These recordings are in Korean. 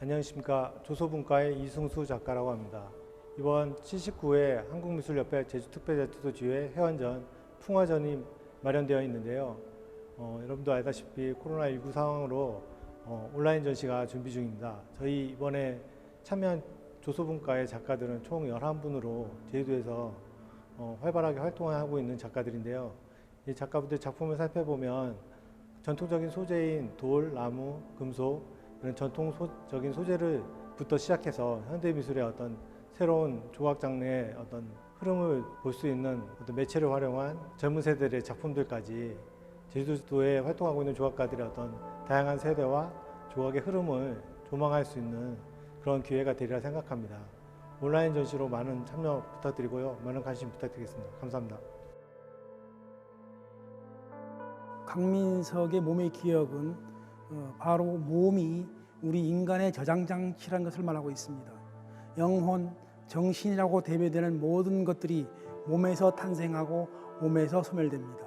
안녕하십니까. 조소분과의 이승수 작가라고 합니다. 이번 79회 한국미술협회 제주특별제주도 지회 회원전 풍화전이 마련되어 있는데요. 여러분도 알다시피 코로나19 상황으로 온라인 전시가 준비 중입니다. 저희 이번에 참여한 조소분과의 작가들은 총 11분으로 제주도에서 활발하게 활동하고 있는 작가들인데요. 이 작가분들 작품을 살펴보면 전통적인 소재인 돌, 나무, 금속 이런 전통적인 소재를부터 시작해서 현대미술의 어떤 새로운 조각 장르의 어떤 흐름을 볼 수 있는 어떤 매체를 활용한 젊은 세대들의 작품들까지 제주도에 활동하고 있는 조각가들의 어떤 다양한 세대와 조각의 흐름을 조망할 수 있는 그런 기회가 되리라 생각합니다. 온라인 전시로 많은 참여 부탁드리고요. 많은 관심 부탁드리겠습니다. 감사합니다. 강민석의 몸의 기억은 바로 몸이 우리 인간의 저장장치라는 것을 말하고 있습니다. 영혼, 정신이라고 대표되는 모든 것들이 몸에서 탄생하고 몸에서 소멸됩니다.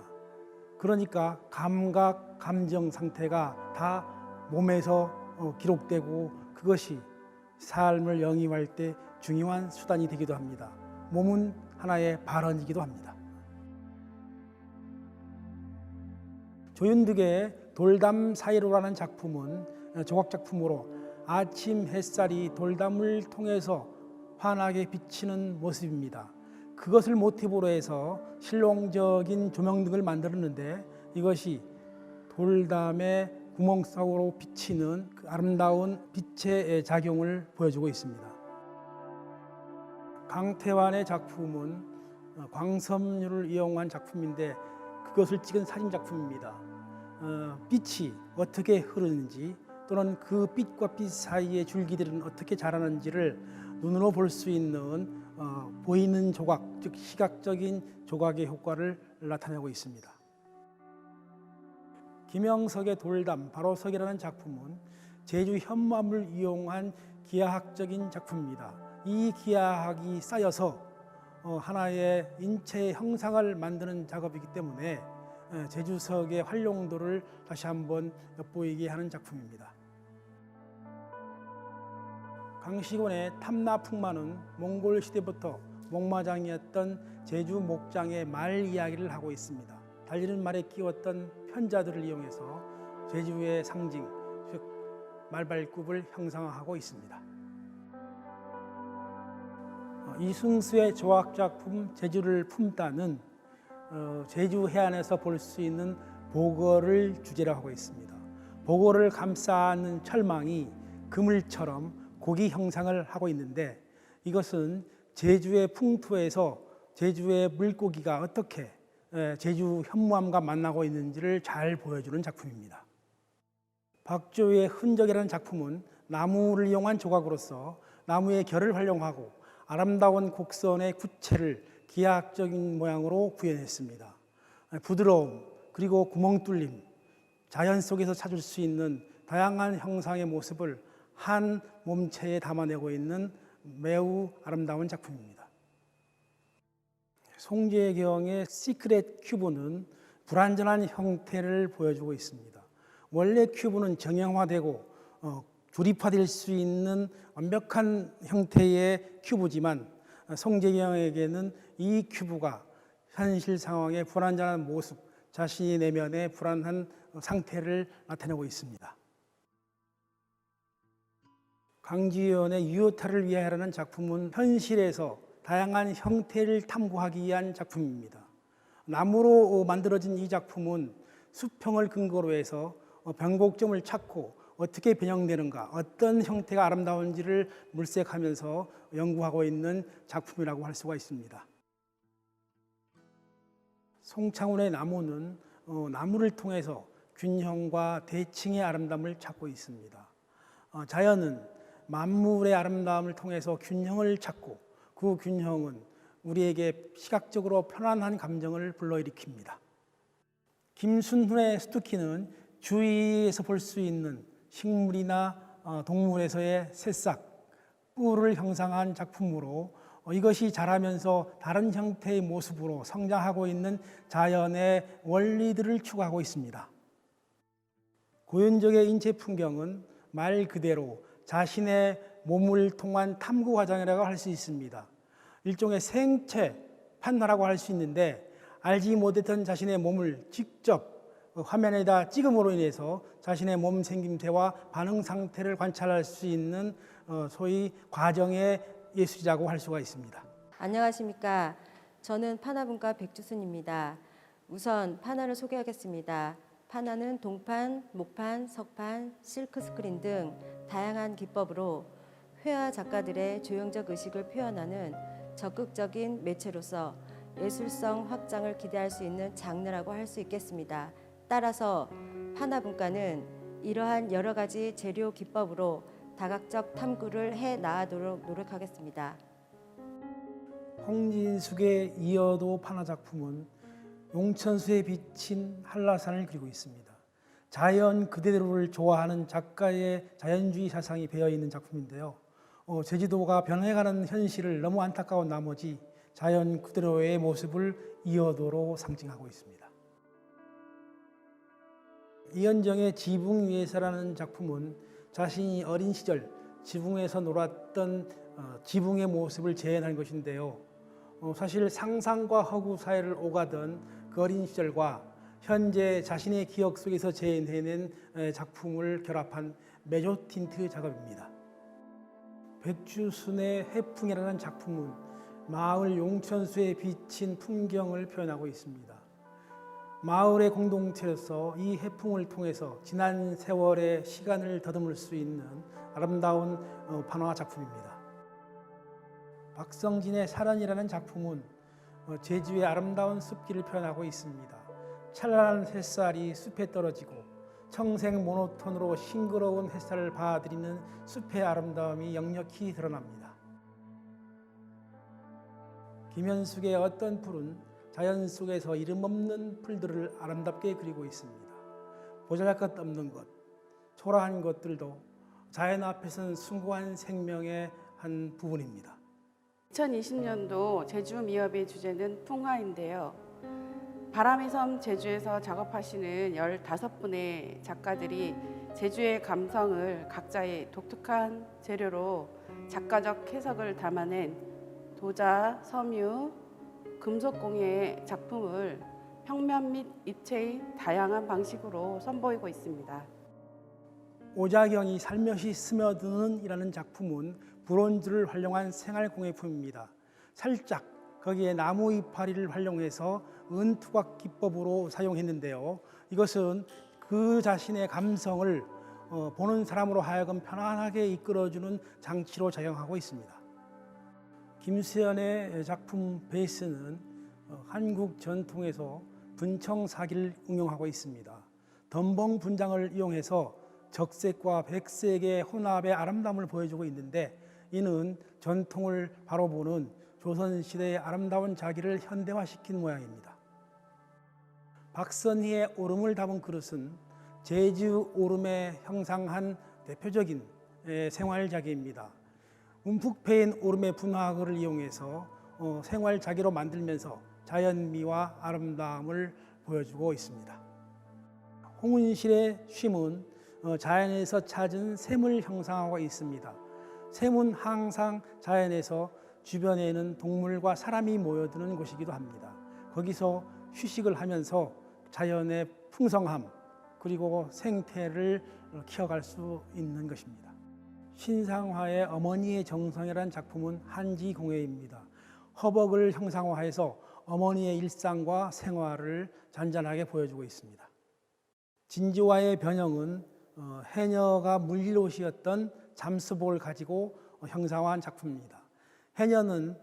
그러니까 감각, 감정 상태가 다 몸에서 기록되고 그것이 삶을 영위할 때 중요한 수단이 되기도 합니다. 몸은 하나의 발원이기도 합니다. 조윤득의 돌담 사이로라는 작품은 조각작품으로 아침 햇살이 돌담을 통해서 환하게 비치는 모습입니다. 그것을 모티브로 해서 실용적인 조명 등을 만들었는데 이것이 돌담의 구멍 속으로 비치는 그 아름다운 빛의 작용을 보여주고 있습니다. 강태환의 작품은 광섬유를 이용한 작품인데 그것을 찍은 사진 작품입니다. 빛이 어떻게 흐르는지 또는 그 빛과 빛 사이의 줄기들은 어떻게 자라는지를 눈으로 볼 수 있는 보이는 조각, 즉 시각적인 조각의 효과를 나타내고 있습니다. 김영석의 돌담, 바로석이라는 작품은 제주 현무암을 이용한 기하학적인 작품입니다. 이 기하학이 쌓여서 하나의 인체의 형상을 만드는 작업이기 때문에 제주석의 활용도를 다시 한번 엿보이게 하는 작품입니다. 강시곤의 탐나풍마는 몽골 시대부터 목마장이었던 제주 목장의 말 이야기를 하고 있습니다. 달리는 말에 끼웠던 편자들을 이용해서 제주의 상징, 즉 말발굽을 형상화하고 있습니다. 이승수의 조각작품 제주를 품다는 제주 해안에서 볼 수 있는 보거를 주제로 하고 있습니다. 보거를 감싸는 철망이 그물처럼 고기 형상을 하고 있는데 이것은 제주의 풍토에서 제주의 물고기가 어떻게 제주 현무암과 만나고 있는지를 잘 보여주는 작품입니다. 박조의 흔적이라는 작품은 나무를 이용한 조각으로서 나무의 결을 활용하고 아름다운 곡선의 구체를 기하학적인 모양으로 구현했습니다. 부드러움 그리고 구멍 뚫림, 자연 속에서 찾을 수 있는 다양한 형상의 모습을 한 몸체에 담아내고 있는 매우 아름다운 작품입니다. 송재경의 시크릿 큐브는 불완전한 형태를 보여주고 있습니다. 원래 큐브는 정형화되고 조립화될 수 있는 완벽한 형태의 큐브지만 송재경에게는 이 큐브가 현실 상황의 불완전한 모습, 자신의 내면의 불안한 상태를 나타내고 있습니다. 강지연의 유효타를 위하여라는 작품은 현실에서 다양한 형태를 탐구하기 위한 작품입니다. 나무로 만들어진 이 작품은 수평을 근거로 해서 변곡점을 찾고 어떻게 변형되는가, 어떤 형태가 아름다운지를 물색하면서 연구하고 있는 작품이라고 할 수가 있습니다. 송창훈의 나무는 나무를 통해서 균형과 대칭의 아름다움을 찾고 있습니다. 자연은 만물의 아름다움을 통해서 균형을 찾고 그 균형은 우리에게 시각적으로 편안한 감정을 불러일으킵니다. 김순훈의 스투키는 주위에서 볼 수 있는 식물이나 동물에서의 새싹, 뿔을 형상한 작품으로 이것이 자라면서 다른 형태의 모습으로 성장하고 있는 자연의 원리들을 추구하고 있습니다. 고현적의 인체 풍경은 말 그대로 자신의 몸을 통한 탐구 과정이라고 할 수 있습니다. 일종의 생체 판단이라고 할 수 있는데 알지 못했던 자신의 몸을 직접 화면에다 찍음으로 인해서 자신의 몸 생김새와 반응 상태를 관찰할 수 있는 소위 과정의 예술이라고 할 수가 있습니다. 안녕하십니까. 저는 파나분과 백주순입니다. 우선 파나를 소개하겠습니다. 파나는 동판, 목판, 석판, 실크 스크린 등 다양한 기법으로 회화 작가들의 조형적 의식을 표현하는 적극적인 매체로서 예술성 확장을 기대할 수 있는 장르라고 할 수 있겠습니다. 따라서 파나분과는 이러한 여러 가지 재료 기법으로 다각적 탐구를 해 나가도록 노력하겠습니다. 홍진숙의 이어도 파나 작품은 용천수에 비친 한라산을 그리고 있습니다. 자연 그대로를 좋아하는 작가의 자연주의 사상이 배어 있는 작품인데요. 제주도가 변해가는 현실을 너무 안타까운 나머지 자연 그대로의 모습을 이어도로 상징하고 있습니다. 이현정의 지붕 위에서라는 작품은 자신이 어린 시절 지붕에서 놀았던 지붕의 모습을 재현한 것인데요. 사실 상상과 허구 사이를 오가던 그 어린 시절과 현재 자신의 기억 속에서 재현해낸 작품을 결합한 메조틴트 작업입니다. 백주순의 해풍이라는 작품은 마을 용천수에 비친 풍경을 표현하고 있습니다. 마을의 공동체로서 이 해풍을 통해서 지난 세월의 시간을 더듬을 수 있는 아름다운 판화 작품입니다. 박성진의 사런이라는 작품은 제주의 아름다운 숲길을 표현하고 있습니다. 찬란한 햇살이 숲에 떨어지고 청색 모노톤으로 싱그러운 햇살을 받아들이는 숲의 아름다움이 역력히 드러납니다. 김현숙의 어떤 풀은 자연 속에서 이름 없는 풀들을 아름답게 그리고 있습니다. 보잘것 없는 것, 초라한 것들도 자연 앞에서는 숭고한 생명의 한 부분입니다. 2020년도 제주 미협의 주제는 풍화인데요. 바람의 섬 제주에서 작업하시는 15분의 작가들이 제주의 감성을 각자의 독특한 재료로 작가적 해석을 담아낸 도자, 섬유, 금속공예의 작품을 평면 및 입체의 다양한 방식으로 선보이고 있습니다. 오자경이 살며시 스며드는 이라는 작품은 브론즈를 활용한 생활공예품입니다. 살짝 거기에 나무 이파리를 활용해서 은투각 기법으로 사용했는데요. 이것은 그 자신의 감성을 보는 사람으로 하여금 편안하게 이끌어주는 장치로 작용하고 있습니다. 김수현의 작품 베이스는 한국 전통에서 분청사기를 응용하고 있습니다. 덤벙 분장을 이용해서 적색과 백색의 혼합의 아름다움을 보여주고 있는데 이는 전통을 바로 보는 조선시대의 아름다운 자기를 현대화시킨 모양입니다. 박선희의 오름을 담은 그릇은 제주 오름에 형상한 대표적인 생활자기입니다. 움푹 패인 오름의 분화학을 이용해서 생활자기로 만들면서 자연미와 아름다움을 보여주고 있습니다. 홍은실의 쉼은 자연에서 찾은 샘을 형상하고 있습니다. 샘은 항상 자연에서 주변에는 동물과 사람이 모여드는 곳이기도 합니다. 거기서 휴식을 하면서 자연의 풍성함 그리고 생태를 키워갈 수 있는 것입니다. 신상화의 어머니의 정성이라는 작품은 한지공예입니다. 허벅을 형상화해서 어머니의 일상과 생활을 잔잔하게 보여주고 있습니다. 진지화의 변형은 해녀가 물릴옷이었던 잠수복을 가지고 형상화한 작품입니다. 해녀는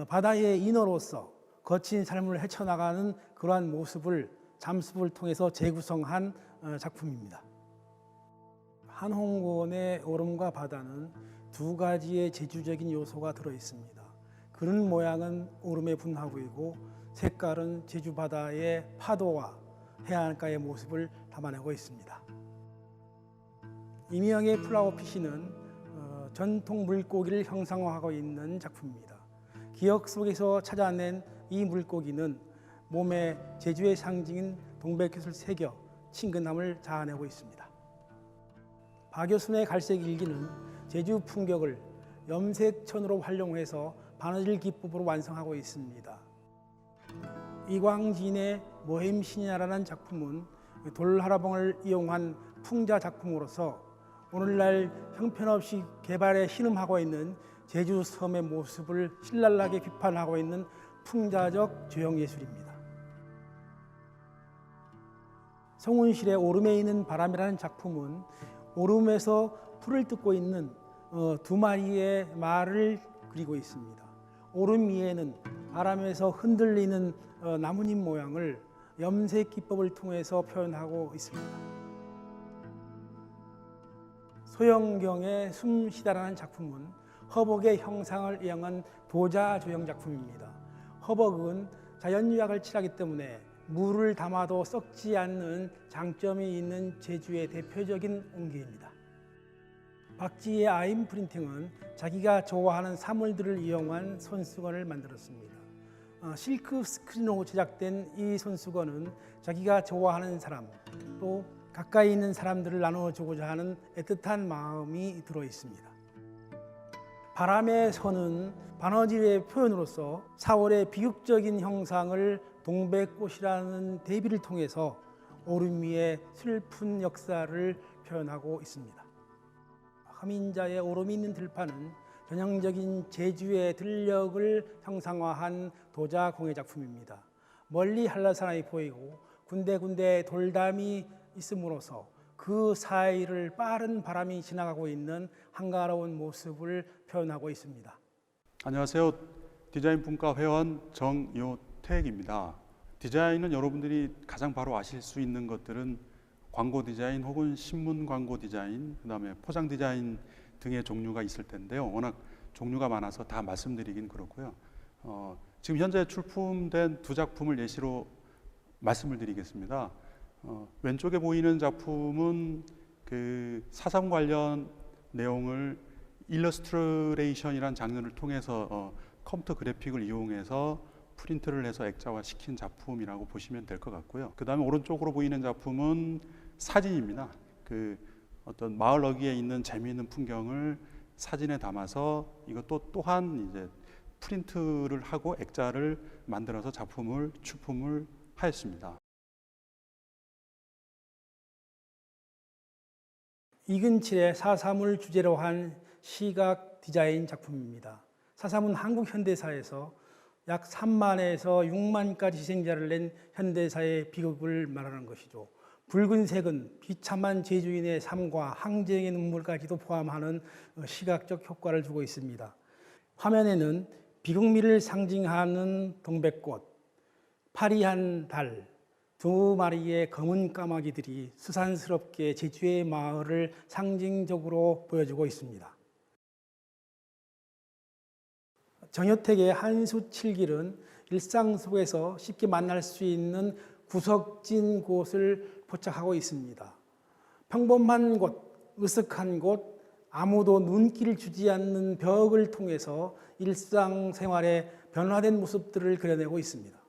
바다의 인어로서 거친 삶을 헤쳐나가는 그러한 모습을 잠수복을 통해서 재구성한 작품입니다. 한홍곤의 오름과 바다는 두 가지의 제주적인 요소가 들어 있습니다. 그런 모양은 오름의 분화구이고 색깔은 제주 바다의 파도와 해안가의 모습을 담아내고 있습니다. 이명의 플라워피쉬는 전통 물고기를 형상화하고 있는 작품입니다. 기억 속에서 찾아낸 이 물고기는 몸에 제주의 상징인 동백빛을 새겨 친근함을 자아내고 있습니다. 박효순의 갈색 일기는 제주 풍경을 염색천으로 활용해서 바느질 기법으로 완성하고 있습니다. 이광진의 모햄신이라는 작품은 돌하라봉을 이용한 풍자 작품으로서 오늘날 형편없이 개발에 신음하고 있는 제주 섬의 모습을 신랄하게 비판하고 있는 풍자적 조형예술입니다. 송은실의 오름에 있는 바람이라는 작품은 오름에서 풀을 뜯고 있는 두 마리의 말을 그리고 있습니다. 오름 위에는 바람에서 흔들리는 나뭇잎 모양을 염색 기법을 통해서 표현하고 있습니다. 소영경의 숨쉬다라는 작품은 허벅의 형상을 이용한 도자 조형 작품입니다. 허벅은 자연유약을 칠하기 때문에 물을 담아도 썩지 않는 장점이 있는 제주의 대표적인 옹기입니다. 박지의 아임 프린팅은 자기가 좋아하는 사물들을 이용한 손수건을 만들었습니다. 실크 스크린으로 제작된 이 손수건은 자기가 좋아하는 사람, 또 가까이 있는 사람들을 나눠주고자 하는 애틋한 마음이 들어 있습니다. 바람의 선은 바느질의 표현으로서 4월의 비극적인 형상을 동백꽃이라는 대비를 통해서 오름 위의 슬픈 역사를 표현하고 있습니다. 화민자의 오름이 있는 들판은 전형적인 제주의 들녘을 형상화한 도자 공예 작품입니다. 멀리 한라산이 보이고 군데군데 돌담이 있음으로써 그 사이를 빠른 바람이 지나가고 있는 한가로운 모습을 표현하고 있습니다. 안녕하세요. 디자인 분과 회원 정요택입니다. 디자인은 여러분들이 가장 바로 아실 수 있는 것들은 광고 디자인 혹은 신문 광고 디자인, 그다음에 포장 디자인 등의 종류가 있을 텐데요. 워낙 종류가 많아서 다 말씀드리긴 그렇고요. 지금 현재 출품된 두 작품을 예시로 말씀을 드리겠습니다. 왼쪽에 보이는 작품은 그 4.3 관련 내용을 일러스트레이션이라는 장르를 통해서 컴퓨터 그래픽을 이용해서 프린트를 해서 액자화 시킨 작품이라고 보시면 될 것 같고요. 그 다음에 오른쪽으로 보이는 작품은 사진입니다. 그 어떤 마을 어귀에 있는 재미있는 풍경을 사진에 담아서 이것도 또한 이제 프린트를 하고 액자를 만들어서 작품을 출품을 하였습니다. 이근칠의 4.3을 주제로 한 시각 디자인 작품입니다. 4.3은 한국 현대사에서 약 3만에서 6만까지 희생자를 낸 현대사의 비극을 말하는 것이죠. 붉은색은 비참한 제주인의 삶과 항쟁의 눈물까지도 포함하는 시각적 효과를 주고 있습니다. 화면에는 비극미를 상징하는 동백꽃, 파리한 달, 두 마리의 검은 까마귀들이 수산스럽게 제주의 마을을 상징적으로 보여주고 있습니다. 정효택의 한수 칠길은 일상 속에서 쉽게 만날 수 있는 구석진 곳을 포착하고 있습니다. 평범한 곳, 으슥한 곳, 아무도 눈길을 주지 않는 벽을 통해서 일상생활의 변화된 모습들을 그려내고 있습니다.